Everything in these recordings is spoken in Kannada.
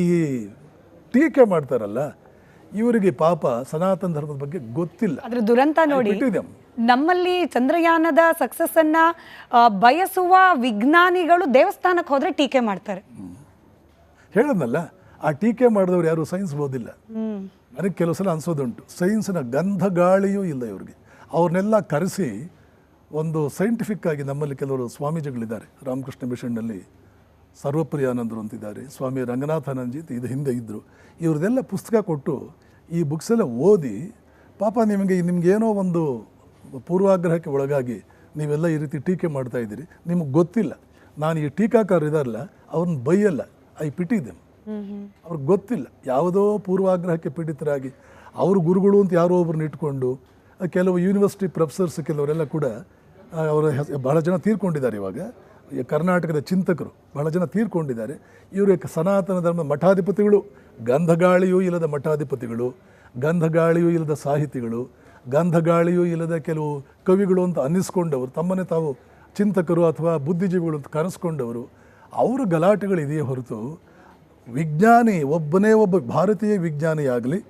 ಈ ಟೀಕೆ ಮಾಡ್ತಾರಲ್ಲ ಇವರಿಗೆ ಪಾಪ ಸನಾತನ ಧರ್ಮದ ಬಗ್ಗೆ ಗೊತ್ತಿಲ್ಲ. ಅದ್ರ ದುರಂತ ನೋಡಿ, ನಮ್ಮಲ್ಲಿ ಚಂದ್ರಯಾನದ ಸಕ್ಸಸ್ ಅನ್ನ ಬಯಸುವ ವಿಜ್ಞಾನಿಗಳು ದೇವಸ್ಥಾನಕ್ಕೆ ಹೋದ್ರೆ ಟೀಕೆ ಮಾಡ್ತಾರೆ. ಹೇಳದ್ನಲ್ಲ, ಆ ಟೀಕೆ ಮಾಡಿದವ್ರು ಯಾರು ಸೈನ್ಸ್ ಓದಿಲ್ಲ. ನನಗೆ ಕೆಲವು ಸಲ ಅನ್ಸೋದುಂಟು, ಸೈನ್ಸ್ನ ಗಂಧ ಗಾಳಿಯೂ ಇಲ್ಲ ಇವ್ರಿಗೆ. ಅವ್ರನ್ನೆಲ್ಲ ಕರೆಸಿ ಒಂದು ಸೈಂಟಿಫಿಕ್ ಆಗಿ, ನಮ್ಮಲ್ಲಿ ಕೆಲವರು ಸ್ವಾಮೀಜಿಗಳಿದ್ದಾರೆ, ರಾಮಕೃಷ್ಣ ಮಿಷನ್ನಲ್ಲಿ ಸರ್ವಪ್ರಿಯಾನಂದರು ಅಂತಿದ್ದಾರೆ, ಸ್ವಾಮಿ ರಂಗನಾಥಾನಂದಜಿ ಇದು ಹಿಂದೆ ಇದ್ದರು. ಇವ್ರದ್ದೆಲ್ಲ ಪುಸ್ತಕ ಕೊಟ್ಟು ಈ ಬುಕ್ಸ್ ಎಲ್ಲ ಓದಿ, ಪಾಪ ನಿಮಗೇನೋ ಒಂದು ಪೂರ್ವಾಗ್ರಹಕ್ಕೆ ಒಳಗಾಗಿ ನೀವೆಲ್ಲ ಈ ರೀತಿ ಟೀಕೆ ಮಾಡ್ತಾ ಇದ್ದೀರಿ, ನಿಮಗೆ ಗೊತ್ತಿಲ್ಲ. ನಾನು ಈ ಟೀಕಾಕಾರ ಇದಾರಲ್ಲ ಅವ್ರನ್ನ ಬೈಯಲ್ಲ, ಐ ಪಿಟಿ ದೆಮ್. ಅವ್ರಿಗೆ ಗೊತ್ತಿಲ್ಲ, ಯಾವುದೋ ಪೂರ್ವಾಗ್ರಹಕ್ಕೆ ಪೀಡಿತರಾಗಿ ಅವರು ಗುರುಗಳು ಅಂತ ಯಾರೋ ಒಬ್ರನ್ನ ಇಟ್ಕೊಂಡು, ಕೆಲವು ಯೂನಿವರ್ಸಿಟಿ ಪ್ರೊಫೆಸರ್ಸ್ ಕೆಲವರೆಲ್ಲ ಕೂಡ ಅವರ ಬಹಳ ಜನ ತೀರ್ಕೊಂಡಿದ್ದಾರೆ. ಇವಾಗ ಕರ್ನಾಟಕದ ಚಿಂತಕರು ಬಹಳ ಜನ ತೀರ್ಕೊಂಡಿದ್ದಾರೆ. ಇವರು ಸನಾತನ ಧರ್ಮ ಮಠಾಧಿಪತಿಗಳು, ಗಂಧಗಾಳಿಯೂ ಇಲ್ಲದ ಮಠಾಧಿಪತಿಗಳು, ಗಂಧಗಾಳಿಯೂ ಇಲ್ಲದ ಸಾಹಿತಿಗಳು, ಗಂಧಗಾಳಿಯೂ ಇಲ್ಲದ ಕೆಲವು ಕವಿಗಳು ಅಂತ ಅನ್ನಿಸ್ಕೊಂಡವರು, ತಮ್ಮನ್ನೇ ತಾವು ಚಿಂತಕರು ಅಥವಾ ಬುದ್ಧಿಜೀವಿಗಳು ಅಂತ ಕರೆಸ್ಕೊಂಡವರು. ಅವರ ಗಲಾಟೆಗಳಿದೆಯೇ ಹೊರತು ವಿಜ್ಞಾನಿ ಒಬ್ಬನೇ ಒಬ್ಬ ಭಾರತೀಯ ವಿಜ್ಞಾನಿಯಾಗಲಿ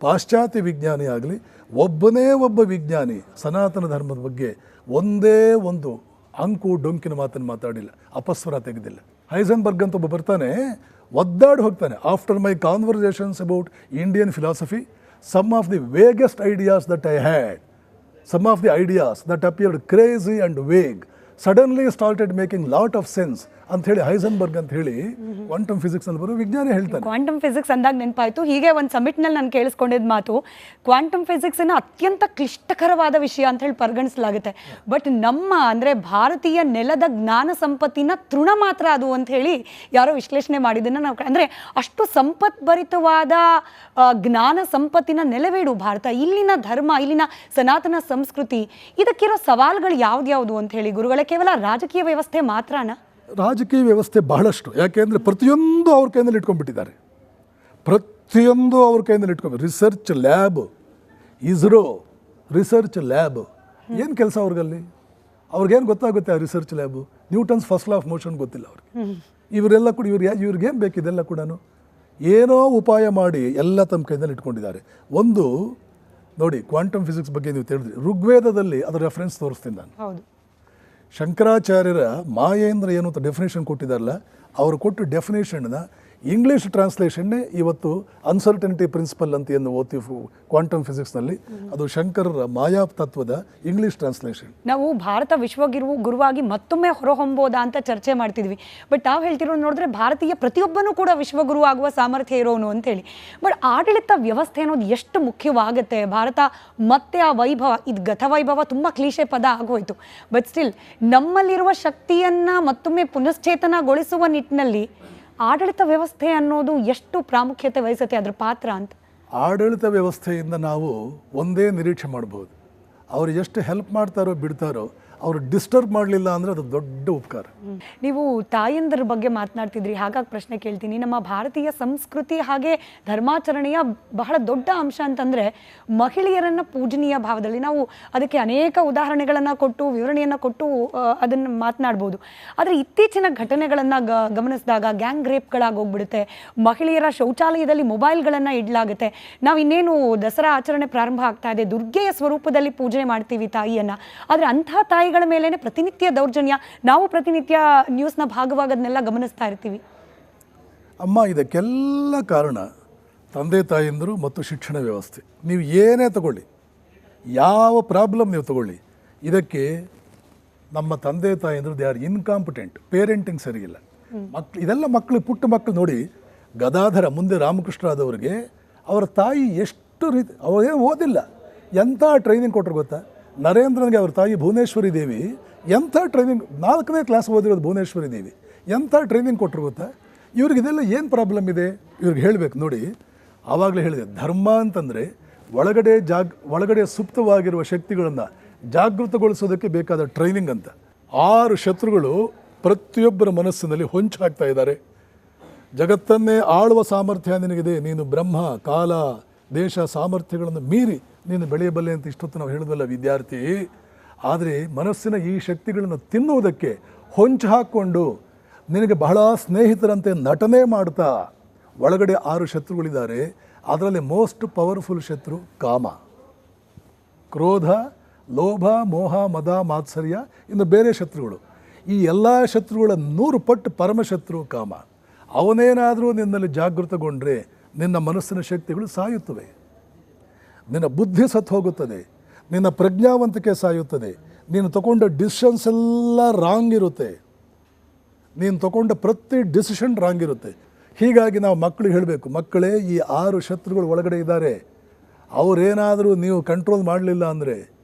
ಪಾಶ್ಚಾತ್ಯ ವಿಜ್ಞಾನಿ ಆಗಲಿ ಒಬ್ಬನೇ ಒಬ್ಬ ವಿಜ್ಞಾನಿ ಸನಾತನ ಧರ್ಮದ ಬಗ್ಗೆ ಒಂದೇ ಒಂದು ಅಂಕು ಡೊಂಕಿನ ಮಾತನ್ನು ಮಾತಾಡಿಲ್ಲ, ಅಪಸ್ವರ ತೆಗೆದಿಲ್ಲ. ಹೈಸನ್ಬರ್ಗ್ ಅಂತ ಒಬ್ಬ ಬರ್ತಾನೆ, ಒದ್ದಾಡಿ ಹೋಗ್ತಾನೆ, after my conversations about Indian philosophy, some of the vaguest ideas that I had, some of the ideas that appeared crazy and vague suddenly started making lot of sense ಅಂತ ಹೇಳಿ ಹೈಸನ್ಬರ್ಗ್ ಅಂತ ಹೇಳಿ ಕ್ವಾಂಟಮ್ ಫಿಸಿಕ್ಸ್ ನಲ್ಲಿ ಬರೋ ವಿಜ್ಞಾನಿ ಹೇಳ್ತಾನೆ. ಕ್ವಾಂಟಮ್ ಫಿಸಿಕ್ಸ್ ಅಂದಾಗ ನೆನಪಾಯ್ತು, ಹೀಗೆ ಒಂದು ಸಮಿಟ್ ನಲ್ಲಿ ನಾನು ಕೇಳಿಸ್ಕೊಂಡಿದ್ದ ಮಾತು, ಕ್ವಾಂಟಮ್ ಫಿಸಿಕ್ಸ್ ಅತ್ಯಂತ ಕ್ಲಿಷ್ಟಕರವಾದ ವಿಷಯ ಅಂತ ಹೇಳಿ ಪರಿಗಣಿಸಲಾಗುತ್ತೆ. ಬಟ್ ನಮ್ಮ ಅಂದ್ರೆ ಭಾರತೀಯ ನೆಲದ ಜ್ಞಾನ ಸಂಪತ್ತಿನ ತೃಣ ಮಾತ್ರ ಅದು ಅಂತ ಹೇಳಿ ಯಾರೋ ವಿಶ್ಲೇಷಣೆ ಮಾಡಿದ್ದನ್ನು ನಾವು, ಅಂದ್ರೆ ಅಷ್ಟು ಸಂಪತ್ಭರಿತವಾದ ಜ್ಞಾನ ಸಂಪತ್ತಿನ ನೆಲವೀಡು ಭಾರತ. ಇಲ್ಲಿನ ಧರ್ಮ, ಇಲ್ಲಿನ ಸನಾತನ ಸಂಸ್ಕೃತಿ, ಇದಕ್ಕಿರೋ ಸವಾಲುಗಳು ಯಾವ್ದ್ಯಾವುದು ಅಂತ ಹೇಳಿ ಗುರುಗಳೇ, ಕೇವಲ ರಾಜಕೀಯ ವ್ಯವಸ್ಥೆ ಮಾತ್ರನಾ? ರಾಜಕೀಯ ವ್ಯವಸ್ಥೆ ಬಹಳಷ್ಟು, ಯಾಕೆಂದರೆ ಪ್ರತಿಯೊಂದು ಅವ್ರ ಕೈಯಲ್ಲಿ ಇಟ್ಕೊಂಡ್ಬಿಟ್ಟಿದ್ದಾರೆ, ಪ್ರತಿಯೊಂದು ಅವ್ರ ಕೈಯಲ್ಲಿ ಇಟ್ಕೊಂಡು. Research lab, ISRO research lab, ಏನು ಕೆಲಸ ಅವ್ರಿಗಲ್ಲಿ? ಅವ್ರಿಗೇನು ಗೊತ್ತಾಗುತ್ತೆ ಆ research lab? Newton's first law of motion ಗೊತ್ತಿಲ್ಲ ಅವ್ರಿಗೆ. ಇವರೆಲ್ಲ ಕೂಡ ಇವ್ರಿಗೇನು ಬೇಕಿದೆಲ್ಲ ಕೂಡ ಏನೋ ಉಪಾಯ ಮಾಡಿ ಎಲ್ಲ ತಮ್ಮ ಕೈಯಲ್ಲಿ ಇಟ್ಕೊಂಡಿದ್ದಾರೆ. ಒಂದು ನೋಡಿ, ಕ್ವಾಂಟಮ್ ಫಿಸಿಕ್ಸ್ ಬಗ್ಗೆ ನೀವು ತಿಳಿದ್ರಿ, ಋಗ್ವೇದದಲ್ಲಿ ಅದರ ರೆಫರೆನ್ಸ್ ತೋರಿಸ್ತೀನಿ ನಾನು. ಶಂಕರಾಚಾರ್ಯರ ಮಾಯೇಂದ್ರ ಏನು ಅಂತ ಡೆಫಿನೇಷನ್ ಕೊಟ್ಟಿದ್ದಾರಲ್ಲ, ಅವರು ಕೊಟ್ಟು ಡೆಫಿನೇಷನ್ನ ಇಂಗ್ಲೀಷ್ ಟ್ರಾನ್ಸ್ಲೇಷನ್ನೇ ಇವತ್ತು ಅನ್ಸರ್ಟನಿಟಿ ಪ್ರಿನ್ಸಿಪಲ್ ಅಂತ ಏನು ಓದ್ತೀವಿ ಕ್ವಾಂಟಮ್ ಫಿಸಿಕ್ಸ್ನಲ್ಲಿ, ಅದು ಶಂಕರರ ಮಾಯಾ ತತ್ವದ ಇಂಗ್ಲೀಷ್ ಟ್ರಾನ್ಸ್ಲೇಷನ್. ನಾವು ಭಾರತ ಗುರುವಾಗಿ ಮತ್ತೊಮ್ಮೆ ಹೊರಹೊಂಬೋದಾ ಅಂತ ಚರ್ಚೆ ಮಾಡ್ತಿದ್ವಿ. ಬಟ್ ನಾವು ಹೇಳ್ತಿರೋದು ನೋಡಿದ್ರೆ ಭಾರತೀಯ ಪ್ರತಿಯೊಬ್ಬನೂ ಕೂಡ ವಿಶ್ವಗುರು ಆಗುವ ಸಾಮರ್ಥ್ಯ ಇರೋನು ಅಂತೇಳಿ. ಬಟ್ ಆಡಳಿತ ವ್ಯವಸ್ಥೆ ಅನ್ನೋದು ಎಷ್ಟು ಮುಖ್ಯವಾಗುತ್ತೆ. ಭಾರತ ಮತ್ತೆ ಆ ವೈಭವ, ಇದು ಗತವೈಭವ ತುಂಬ ಕ್ಲೀಶೆ ಪದ ಆಗೋಯ್ತು, ಬಟ್ ಸ್ಟಿಲ್ ನಮ್ಮಲ್ಲಿರುವ ಶಕ್ತಿಯನ್ನು ಮತ್ತೊಮ್ಮೆ ಪುನಶ್ಚೇತನಗೊಳಿಸುವ ನಿಟ್ಟಿನಲ್ಲಿ ಆಡಳಿತ ವ್ಯವಸ್ಥೆ ಅನ್ನೋದು ಎಷ್ಟು ಪ್ರಾಮುಖ್ಯತೆ ವಹಿಸುತ್ತೆ, ಅದ್ರ ಪಾತ್ರ ಅಂತ? ಆಡಳಿತ ವ್ಯವಸ್ಥೆಯಿಂದ ನಾವು ಒಂದೇ ನಿರೀಕ್ಷೆ ಮಾಡ್ಬೋದು, ಅವ್ರು ಎಷ್ಟು ಹೆಲ್ಪ್ ಮಾಡ್ತಾರೋ ಬಿಡ್ತಾರೋ, ಅವರು ಡಿಸ್ಟರ್ಬ್ ಮಾಡಲಿಲ್ಲ ಅಂದರೆ ಅದು ದೊಡ್ಡ ಉಪಕಾರ. ನೀವು ತಾಯಂದರ ಬಗ್ಗೆ ಮಾತನಾಡ್ತಿದ್ರಿ, ಹಾಗಾಗಿ ಪ್ರಶ್ನೆ ಕೇಳ್ತೀನಿ. ನಮ್ಮ ಭಾರತೀಯ ಸಂಸ್ಕೃತಿ ಹಾಗೆ ಧರ್ಮಾಚರಣೆಯ ಬಹಳ ದೊಡ್ಡ ಅಂಶ ಅಂತಂದರೆ ಮಹಿಳೆಯರನ್ನು ಪೂಜನೀಯ ಭಾವದಲ್ಲಿ, ನಾವು ಅದಕ್ಕೆ ಅನೇಕ ಉದಾಹರಣೆಗಳನ್ನು ಕೊಟ್ಟು ವಿವರಣೆಯನ್ನು ಕೊಟ್ಟು ಅದನ್ನು ಮಾತನಾಡ್ಬೋದು. ಆದರೆ ಇತ್ತೀಚಿನ ಘಟನೆಗಳನ್ನು ಗಮನಿಸಿದಾಗ ಗ್ಯಾಂಗ್ ರೇಪ್ಗಳಾಗೋಗ್ಬಿಡುತ್ತೆ, ಮಹಿಳೆಯರ ಶೌಚಾಲಯದಲ್ಲಿ ಮೊಬೈಲ್ಗಳನ್ನು ಇಡಲಾಗುತ್ತೆ. ನಾವು ಇನ್ನೇನು ದಸರಾ ಆಚರಣೆ ಪ್ರಾರಂಭ ಆಗ್ತಾ ಇದೆ, ದುರ್ಗೆಯ ಸ್ವರೂಪದಲ್ಲಿ ಪೂಜೆ ಮಾಡ್ತೀವಿ ತಾಯಿಯನ್ನು, ಆದರೆ ಅಂತಹ ತಾಯಿಗಳ ಮೇಲೇನೆ ಪ್ರತಿನಿತ್ಯ ದೌರ್ಜನ್ಯ, ನಾವು ಪ್ರತಿನಿತ್ಯ ನ್ಯೂಸ್ನ ಭಾಗವಾಗೋದನ್ನೆಲ್ಲ ಗಮನಿಸ್ತಾ ಇರ್ತೀವಿ. ಅಮ್ಮ, ಇದಕ್ಕೆಲ್ಲ ಕಾರಣ ತಂದೆ ತಾಯಂದಿರು ಮತ್ತು ಶಿಕ್ಷಣ ವ್ಯವಸ್ಥೆ. ನೀವು ಏನೇ ತಗೊಳ್ಳಿ, ಯಾವ ಪ್ರಾಬ್ಲಮ್ ನೀವು ತಗೊಳ್ಳಿ, ಇದಕ್ಕೆ ನಮ್ಮ ತಂದೆ ತಾಯಂದಿರು ದೇ ಆರ್ ಇನ್ಕಾಂಪಿಟೆಂಟ್, ಪೇರೆಂಟಿಂಗ್ ಸರಿಯಿಲ್ಲ. ಇದೆಲ್ಲ ಮಕ್ಕಳು, ಪುಟ್ಟ ಮಕ್ಕಳು ನೋಡಿ, ಗದಾಧರ ಮುಂದೆ ರಾಮಕೃಷ್ಣ ಆದವ್ರಿಗೆ ಅವರ ತಾಯಿ ಎಷ್ಟು ರೀತಿ, ಅವರೇನು ಓದಿಲ್ಲ, ಎಂಥ ಟ್ರೈನಿಂಗ್ ಕೊಟ್ಟರು ಗೊತ್ತಾ? ನರೇಂದ್ರನಿಗೆ ಅವ್ರ ತಾಯಿ ಭುವನೇಶ್ವರಿ ದೇವಿ ಎಂಥ ಟ್ರೈನಿಂಗ್, 4ನೇ ಕ್ಲಾಸ್ ಓದಿರೋದು ಭುವನೇಶ್ವರಿ ದೇವಿ, ಎಂಥ ಟ್ರೈನಿಂಗ್ ಕೊಟ್ಟರು ಗೊತ್ತಾ? ಇವ್ರಿಗೆ ಇದೆಲ್ಲ ಏನು ಪ್ರಾಬ್ಲಮ್ ಇದೆ ಇವ್ರಿಗೆ ಹೇಳಬೇಕು. ನೋಡಿ, ಆವಾಗಲೇ ಹೇಳಿದೆ, ಧರ್ಮ ಅಂತಂದರೆ ಒಳಗಡೆ ಸುಪ್ತವಾಗಿರುವ ಶಕ್ತಿಗಳನ್ನು ಜಾಗೃತಗೊಳಿಸೋದಕ್ಕೆ ಬೇಕಾದ ಟ್ರೈನಿಂಗ್ ಅಂತ. 6 ಶತ್ರುಗಳು ಪ್ರತಿಯೊಬ್ಬರ ಮನಸ್ಸಿನಲ್ಲಿ ಹೊಂಚು ಹಾಕ್ತಾ ಇದ್ದಾರೆ. ಜಗತ್ತನ್ನೇ ಆಳುವ ಸಾಮರ್ಥ್ಯ ನಿನಗಿದೆ, ನೀನು ಬ್ರಹ್ಮ, ಕಾಲ, ದೇಶ ಸಾಮರ್ಥ್ಯಗಳನ್ನು ಮೀರಿ ನೀನು ಬೆಳೆಯಬಲ್ಲೆ ಅಂತ ಇಷ್ಟೊತ್ತು ನಾವು ಹೇಳಿದ್ವಲ್ಲ ವಿದ್ಯಾರ್ಥಿ. ಆದರೆ ಮನಸ್ಸಿನ ಈ ಶಕ್ತಿಗಳನ್ನು ತಿನ್ನುವುದಕ್ಕೆ ಹೊಂಚು ಹಾಕ್ಕೊಂಡು ನಿನಗೆ ಬಹಳ ಸ್ನೇಹಿತರಂತೆ ನಟನೆ ಮಾಡ್ತಾ ಒಳಗಡೆ 6 ಶತ್ರುಗಳಿದ್ದಾರೆ. ಅದರಲ್ಲಿ ಮೋಸ್ಟ್ ಪವರ್ಫುಲ್ ಶತ್ರು ಕಾಮ, ಕ್ರೋಧ, ಲೋಭ, ಮೋಹ, ಮದ, ಮಾತ್ಸರ್ಯ, ಇನ್ನು ಬೇರೆ ಶತ್ರುಗಳು. ಈ ಎಲ್ಲ ಶತ್ರುಗಳ 100 ಪಟ್ಟು ಪರಮಶತ್ರು ಕಾಮ. ಅವನೇನಾದರೂ ನಿನ್ನಲ್ಲಿ ಜಾಗೃತಗೊಂಡ್ರೆ ನಿನ್ನ ಮನಸ್ಸಿನ ಶಕ್ತಿಗಳು ಸಾಯುತ್ತವೆ, ನಿನ್ನ ಬುದ್ಧಿ ಸತ್ತು ಹೋಗುತ್ತದೆ, ನಿನ್ನ ಪ್ರಜ್ಞಾವಂತಿಕೆ ಸಾಯುತ್ತದೆ, ನೀನು ತಗೊಂಡ ಡಿಸಿಷನ್ಸ್ ಎಲ್ಲ ರಾಂಗ್ ಇರುತ್ತೆ, ನೀನು ತಗೊಂಡ ಪ್ರತಿ ಡಿಸಿಷನ್ ರಾಂಗ್ ಇರುತ್ತೆ. ಹೀಗಾಗಿ ನಾವು ಮಕ್ಕಳಿಗೆ ಹೇಳಬೇಕು, ಮಕ್ಕಳೇ ಈ 6 ಶತ್ರುಗಳು ಒಳಗಡೆ ಇದ್ದಾರೆ, ಅವರೇನಾದರೂ ನೀವು ಕಂಟ್ರೋಲ್ ಮಾಡಲಿಲ್ಲ ಅಂದರೆ,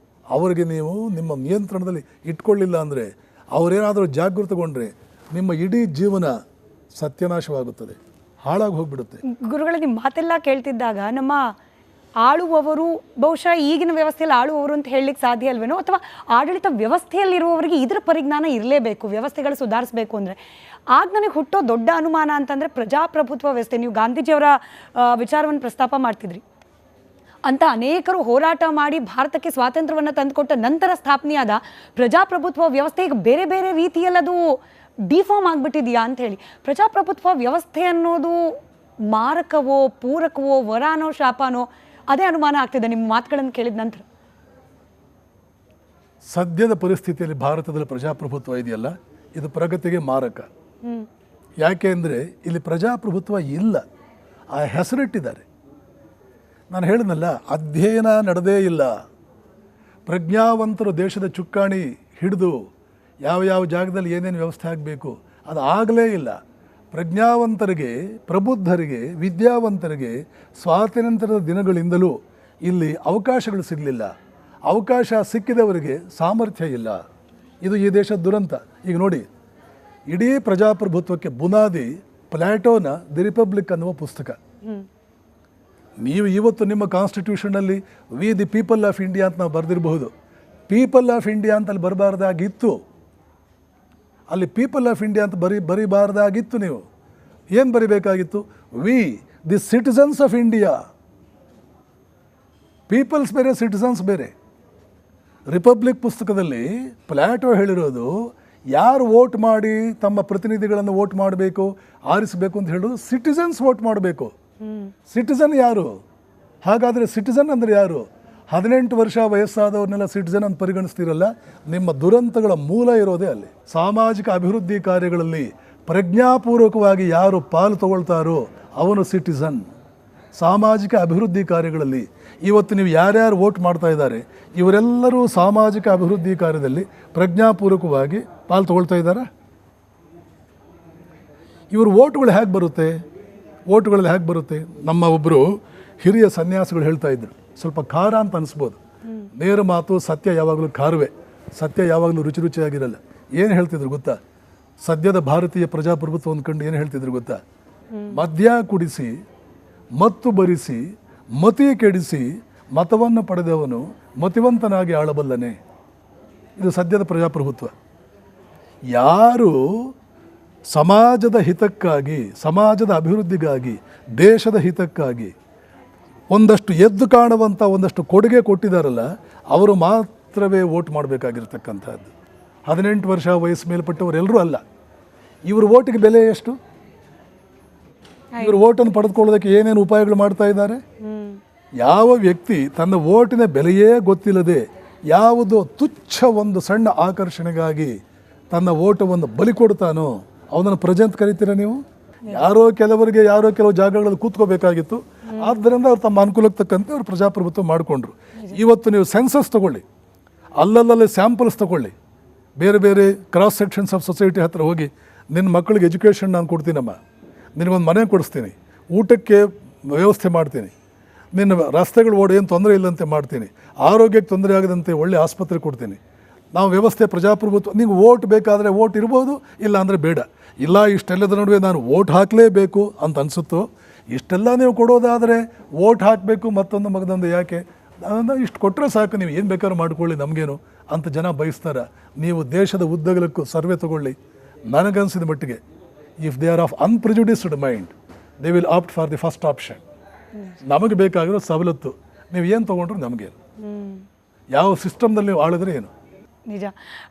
ಅವರಿಗೆ ನೀವು ನಿಮ್ಮ ನಿಯಂತ್ರಣದಲ್ಲಿ ಇಟ್ಕೊಳ್ಳಿಲ್ಲ ಅಂದರೆ, ಅವರೇನಾದರೂ ಜಾಗೃತಗೊಂಡ್ರೆ ನಿಮ್ಮ ಇಡೀ ಜೀವನ ಸತ್ಯನಾಶವಾಗುತ್ತದೆ, ಹಾಳಾಗಿ ಹೋಗ್ಬಿಡುತ್ತೆ. ಗುರುಗಳ ನಿಮ್ಮ ಮಾತೆಲ್ಲ ಕೇಳ್ತಿದ್ದಾಗ ನಮ್ಮ ಆಳುವವರು ಬಹುಶಃ ಈಗಿನ ವ್ಯವಸ್ಥೆಯಲ್ಲಿ ಆಳುವವರು ಅಂತ ಹೇಳಲಿಕ್ಕೆ ಸಾಧ್ಯ ಅಲ್ವೇನೋ, ಅಥವಾ ಆಡಳಿತ ವ್ಯವಸ್ಥೆಯಲ್ಲಿರುವವರಿಗೆ ಇದರ ಪರಿಜ್ಞಾನ ಇರಲೇಬೇಕು, ವ್ಯವಸ್ಥೆಗಳು ಸುಧಾರಿಸಬೇಕು ಅಂದರೆ. ಆಗ ನನಗೆ ಹುಟ್ಟೋ ದೊಡ್ಡ ಅನುಮಾನ ಅಂತಂದರೆ ಪ್ರಜಾಪ್ರಭುತ್ವ ವ್ಯವಸ್ಥೆ. ನೀವು ಗಾಂಧೀಜಿಯವರ ವಿಚಾರವನ್ನು ಪ್ರಸ್ತಾಪ ಮಾಡ್ತಿದ್ರಿ. ಅಂತ ಅನೇಕರು ಹೋರಾಟ ಮಾಡಿ ಭಾರತಕ್ಕೆ ಸ್ವಾತಂತ್ರ್ಯವನ್ನು ತಂದುಕೊಟ್ಟ ನಂತರ ಸ್ಥಾಪನೆಯಾದ ಪ್ರಜಾಪ್ರಭುತ್ವ ವ್ಯವಸ್ಥೆ ಈಗ ಬೇರೆ ಬೇರೆ ರೀತಿಯಲ್ಲಿ ಅದು ಡಿಫಾರ್ಮ್ ಆಗಿಬಿಟ್ಟಿದೆಯಾ ಅಂತ ಹೇಳಿ. ಪ್ರಜಾಪ್ರಭುತ್ವ ವ್ಯವಸ್ಥೆ ಅನ್ನೋದು ಮಾರಕವೋ ಪೂರಕವೋ ವರಾನೋ ಶಾಪನೋ, ಅದೇ ಅನುಮಾನ ಆಗ್ತಿದೆ ನಿಮ್ಮ ಮಾತುಗಳನ್ನು ಕೇಳಿದ ನಂತರ. ಸದ್ಯದ ಪರಿಸ್ಥಿತಿಯಲ್ಲಿ ಭಾರತದಲ್ಲಿ ಪ್ರಜಾಪ್ರಭುತ್ವ ಇದೆಯಲ್ಲ, ಇದು ಪ್ರಗತಿಗೆ ಮಾರಕ. ಯಾಕೆ ಅಂದರೆ ಇಲ್ಲಿ ಪ್ರಜಾಪ್ರಭುತ್ವ ಇಲ್ಲ, ಆ ಹೆಸರಿಟ್ಟಿದ್ದಾರೆ. ನಾನು ಹೇಳಿದ್ನಲ್ಲ, ಅಧ್ಯಯನ ನಡೆದೇ ಇಲ್ಲ. ಪ್ರಜ್ಞಾವಂತರು ದೇಶದ ಚುಕ್ಕಾಣಿ ಹಿಡಿದು ಯಾವ ಯಾವ ಜಾಗದಲ್ಲಿ ಏನೇನು ವ್ಯವಸ್ಥೆ ಆಗಬೇಕು ಅದು ಆಗಲೇ ಇಲ್ಲ. ಪ್ರಜ್ಞಾವಂತರಿಗೆ, ಪ್ರಬುದ್ಧರಿಗೆ, ವಿದ್ಯಾವಂತರಿಗೆ ಸ್ವಾತಂತ್ರ್ಯದ ದಿನಗಳಿಂದಲೂ ಇಲ್ಲಿ ಅವಕಾಶಗಳು ಸಿಗಲಿಲ್ಲ. ಅವಕಾಶ ಸಿಕ್ಕಿದವರಿಗೆ ಸಾಮರ್ಥ್ಯ ಇಲ್ಲ. ಇದು ಈ ದೇಶದ ದುರಂತ. ಈಗ ನೋಡಿ, ಇಡೀ ಪ್ರಜಾಪ್ರಭುತ್ವಕ್ಕೆ ಬುನಾದಿ ಪ್ಲಾಟೋನ ದಿ ರಿಪಬ್ಲಿಕ್ ಅನ್ನುವ ಪುಸ್ತಕ. ನೀವು ಇವತ್ತು ನಿಮ್ಮ ಕಾನ್ಸ್ಟಿಟ್ಯೂಷನಲ್ಲಿ we the people of India ಅಂತ ನಾವು ಬರೆದಿರಬಹುದು. ಪೀಪಲ್ ಆಫ್ ಇಂಡಿಯಾ ಅಂತ ಅಲ್ಲಿ ಬರಬಾರ್ದಾಗಿತ್ತು. ಅಲ್ಲಿ ಪೀಪಲ್ ಆಫ್ ಇಂಡಿಯಾ ಅಂತ ಬರಿಬಾರ್ದಾಗಿತ್ತು. ನೀವು ಏನು ಬರಿಬೇಕಾಗಿತ್ತು? We the citizens of India. Peoples ಬೇರೆ, ಸಿಟಿಸನ್ಸ್ ಬೇರೆ. ರಿಪಬ್ಲಿಕ್ ಪುಸ್ತಕದಲ್ಲಿ ಪ್ಲಾಟೋ ಹೇಳಿರೋದು, ಯಾರು ವೋಟ್ ಮಾಡಿ ತಮ್ಮ ಪ್ರತಿನಿಧಿಗಳನ್ನು ವೋಟ್ ಮಾಡಬೇಕು, ಆರಿಸಬೇಕು ಅಂತ ಹೇಳೋದು ಸಿಟಿಸನ್ಸ್ ವೋಟ್ ಮಾಡಬೇಕು. ಸಿಟಿಸನ್ ಯಾರು? ಹಾಗಾದರೆ ಸಿಟಿಸನ್ ಅಂದರೆ ಯಾರು? 18 ವರ್ಷ ವಯಸ್ಸಾದವ್ರನ್ನೆಲ್ಲ ಸಿಟಿಸನ್ ಅಂತ ಪರಿಗಣಿಸ್ತೀರಲ್ಲ, ನಿಮ್ಮ ದುರಂತಗಳ ಮೂಲ ಇರೋದೇ ಅಲ್ಲಿ. ಸಾಮಾಜಿಕ ಅಭಿವೃದ್ಧಿ ಕಾರ್ಯಗಳಲ್ಲಿ ಪ್ರಜ್ಞಾಪೂರ್ವಕವಾಗಿ ಯಾರು ಪಾಲು ತಗೊಳ್ತಾರೋ ಅವನು ಸಿಟಿಸನ್. ಸಾಮಾಜಿಕ ಅಭಿವೃದ್ಧಿ ಕಾರ್ಯಗಳಲ್ಲಿ ಇವತ್ತು ನೀವು ಯಾರ್ಯಾರು ವೋಟ್ ಮಾಡ್ತಾ ಇದ್ದಾರೆ, ಇವರೆಲ್ಲರೂ ಸಾಮಾಜಿಕ ಅಭಿವೃದ್ಧಿ ಕಾರ್ಯದಲ್ಲಿ ಪ್ರಜ್ಞಾಪೂರ್ವಕವಾಗಿ ಪಾಲು ತಗೊಳ್ತಾ ಇದ್ದಾರೆ. ಇವರು ವೋಟ್ಗಳು ಹೇಗೆ ಬರುತ್ತೆ? ವೋಟ್ಗಳಲ್ಲಿ ಹೇಗೆ ಬರುತ್ತೆ? ನಮ್ಮ ಒಬ್ಬರು ಹಿರಿಯ ಸನ್ಯಾಸಿಗಳು ಹೇಳ್ತಾ ಇದ್ರು, ಸ್ವಲ್ಪ ಖಾರ ಅಂತ ಅನಿಸ್ಬೋದು. ನೇರ ಮಾತು, ಸತ್ಯ ಯಾವಾಗಲೂ ಖಾರವೇ, ಸತ್ಯ ಯಾವಾಗಲೂ ರುಚಿ ರುಚಿಯಾಗಿರಲ್ಲ. ಏನು ಹೇಳ್ತಿದ್ರು ಗೊತ್ತಾ? ಸದ್ಯದ ಭಾರತೀಯ ಪ್ರಜಾಪ್ರಭುತ್ವ ಅಂದ್ಕೊಂಡು ಏನು ಹೇಳ್ತಿದ್ರು ಗೊತ್ತಾ? ಮದ್ಯ ಕುಡಿಸಿ, ಮತ್ತು ಬರಿಸಿ, ಮತಿ ಕೆಡಿಸಿ, ಮತವನ್ನು ಪಡೆದವನು ಮತಿವಂತನಾಗಿ ಆಳಬಲ್ಲನೆ. ಇದು ಸದ್ಯದ ಪ್ರಜಾಪ್ರಭುತ್ವ. ಯಾರು ಸಮಾಜದ ಹಿತಕ್ಕಾಗಿ, ಸಮಾಜದ ಅಭಿವೃದ್ಧಿಗಾಗಿ, ದೇಶದ ಹಿತಕ್ಕಾಗಿ ಒಂದಷ್ಟು ಎದ್ದು ಕಾಣುವಂಥ ಒಂದಷ್ಟು ಕೊಡುಗೆ ಕೊಟ್ಟಿದ್ದಾರಲ್ಲ, ಅವರು ಮಾತ್ರವೇ ವೋಟ್ ಮಾಡಬೇಕಾಗಿರ್ತಕ್ಕಂಥದ್ದು. 18 ವರ್ಷ ವಯಸ್ಸು ಮೇಲ್ಪಟ್ಟವರೆಲ್ಲರೂ ಅಲ್ಲ. ಇವರು ವೋಟಿಗೆ ಬೆಲೆ ಎಷ್ಟು? ಇವರು ವೋಟನ್ನು ಪಡೆದುಕೊಳ್ಳೋದಕ್ಕೆ ಏನೇನು ಉಪಾಯಗಳು ಮಾಡ್ತಾ ಇದ್ದಾರೆ? ಯಾವ ವ್ಯಕ್ತಿ ತನ್ನ ವೋಟಿನ ಬೆಲೆಯೇ ಗೊತ್ತಿಲ್ಲದೆ ಯಾವುದೋ ತುಚ್ಛ ಒಂದು ಸಣ್ಣ ಆಕರ್ಷಣೆಗಾಗಿ ತನ್ನ ವೋಟವನ್ನು ಬಲಿ ಕೊಡ್ತಾನೋ ಅವನನ್ನು ಪ್ರಜೆ ಅಂತ ಕರಿತೀರ ನೀವು? ಯಾರೋ ಕೆಲವು ಜಾಗಗಳಲ್ಲಿ ಕೂತ್ಕೋಬೇಕಾಗಿತ್ತು, ಆದ್ದರಿಂದ ಅವ್ರು ತಮ್ಮ ಅನುಕೂಲಕ್ಕೆ ತಕ್ಕಂತೆ ಅವ್ರು ಪ್ರಜಾಪ್ರಭುತ್ವ ಮಾಡಿಕೊಂಡ್ರು. ಇವತ್ತು ನೀವು ಸೆನ್ಸಸ್ ತಗೊಳ್ಳಿ, ಅಲ್ಲಲ್ಲೇ ಸ್ಯಾಂಪಲ್ಸ್ ತಗೊಳ್ಳಿ, ಬೇರೆ ಬೇರೆ ಕ್ರಾಸ್ ಸೆಕ್ಷನ್ಸ್ ಆಫ್ ಸೊಸೈಟಿ ಹತ್ರ ಹೋಗಿ, ನಿನ್ನ ಮಕ್ಕಳಿಗೆ ಎಜುಕೇಷನ್ ನಾನು ಕೊಡ್ತೀನಮ್ಮ, ನಿನಗೊಂದು ಮನೆ ಕೊಡಿಸ್ತೀನಿ, ಊಟಕ್ಕೆ ವ್ಯವಸ್ಥೆ ಮಾಡ್ತೀನಿ, ನಿನ್ನ ರಸ್ತೆಗಳು ಏನು ತೊಂದರೆ ಇಲ್ಲಂತೆ ಮಾಡ್ತೀನಿ, ಆರೋಗ್ಯಕ್ಕೆ ತೊಂದರೆ ಆಗದಂತೆ ಒಳ್ಳೆ ಆಸ್ಪತ್ರೆ ಕೊಡ್ತೀನಿ, ನಾವು ವ್ಯವಸ್ಥೆ ಪ್ರಜಾಪ್ರಭುತ್ವ. ನಿಮ್ಗೆ ವೋಟ್ ಬೇಕಾದರೆ ವೋಟ್ ಇರ್ಬೋದು, ಇಲ್ಲ ಅಂದರೆ ಬೇಡ. ಇಲ್ಲ ಇಷ್ಟೆಲ್ಲದ ನಡುವೆ ನಾನು ವೋಟ್ ಹಾಕಲೇಬೇಕು ಅಂತ ಅನಿಸುತ್ತೋ, ಇಷ್ಟೆಲ್ಲ ನೀವು ಕೊಡೋದಾದರೆ ವೋಟ್ ಹಾಕಬೇಕು ಮತ್ತೊಂದು ಮಗದೊಂದು ಯಾಕೆ, ಅದನ್ನು ಇಷ್ಟು ಕೊಟ್ಟರೆ ಸಾಕು, ನೀವು ಏನು ಬೇಕಾದ್ರೂ ಮಾಡ್ಕೊಳ್ಳಿ ನಮಗೇನು ಅಂತ ಜನ ಬಯಸ್ತಾರೆ. ನೀವು ದೇಶದ ಉದ್ದಗಲಕ್ಕೂ ಸರ್ವೆ ತಗೊಳ್ಳಿ, ನನಗನ್ಸಿದ ಮಟ್ಟಿಗೆ if they are of unprejudiced mind they will opt for the first option. ನಮಗೆ ಬೇಕಾಗಿರೋ ಸವಲತ್ತು, ನೀವು ಏನು ತೊಗೊಂಡ್ರು ನಮಗೇನು, ಯಾವ ಸಿಸ್ಟಮ್ದಲ್ಲಿ ನೀವು ಆಳಿದ್ರೆ ಏನು. ನಿಜ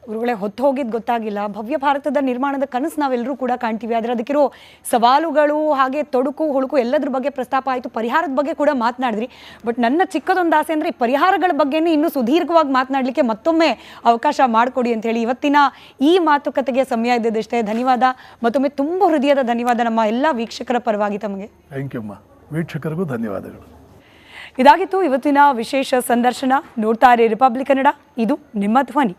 ಗುರುಗಳೇ, ಹೊತ್ತು ಹೋಗಿದ್ದು ಗೊತ್ತಾಗಿಲ್ಲ. ಭವ್ಯ ಭಾರತದ ನಿರ್ಮಾಣದ ಕನಸು ನಾವೆಲ್ಲರೂ ಕೂಡ ಕಾಣ್ತೀವಿ, ಆದರೆ ಅದಕ್ಕಿರೋ ಸವಾಲುಗಳು ಹಾಗೆ ತೊಡಕು ಹುಳುಕು ಎಲ್ಲದ್ರ ಬಗ್ಗೆ ಪ್ರಸ್ತಾಪ ಆಯಿತು. ಪರಿಹಾರದ ಬಗ್ಗೆ ಕೂಡ ಮಾತನಾಡಿದ್ರಿ. ಬಟ್ ನನ್ನ ಚಿಕ್ಕದೊಂದು ಆಸೆ ಅಂದರೆ ಈ ಪರಿಹಾರಗಳ ಬಗ್ಗೆನೇ ಇನ್ನೂ ಸುದೀರ್ಘವಾಗಿ ಮಾತನಾಡಲಿಕ್ಕೆ ಮತ್ತೊಮ್ಮೆ ಅವಕಾಶ ಮಾಡಿಕೊಡಿ ಅಂತ ಹೇಳಿ ಇವತ್ತಿನ ಈ ಮಾತುಕತೆಗೆ ಸಮಯ ಇದ್ದದಷ್ಟೇ. ಧನ್ಯವಾದ. ಮತ್ತೊಮ್ಮೆ ತುಂಬ ಹೃದಯದ ಧನ್ಯವಾದ ನಮ್ಮ ಎಲ್ಲ ವೀಕ್ಷಕರ ಪರವಾಗಿ ತಮಗೆ. ಥ್ಯಾಂಕ್ ಯು ಅಮ್ಮ. ವೀಕ್ಷಕರಿಗೂ ಧನ್ಯವಾದಗಳು. ಇದಾಗಿತ್ತು ಇವತ್ತಿನ ವಿಶೇಷ ಸಂದರ್ಶನ. ನೋಡ್ತಾ ಇರಿ ರಿಪಬ್ಲಿಕ್ ಕನ್ನಡ, ಇದು ನಿಮ್ಮ ಧ್ವನಿ.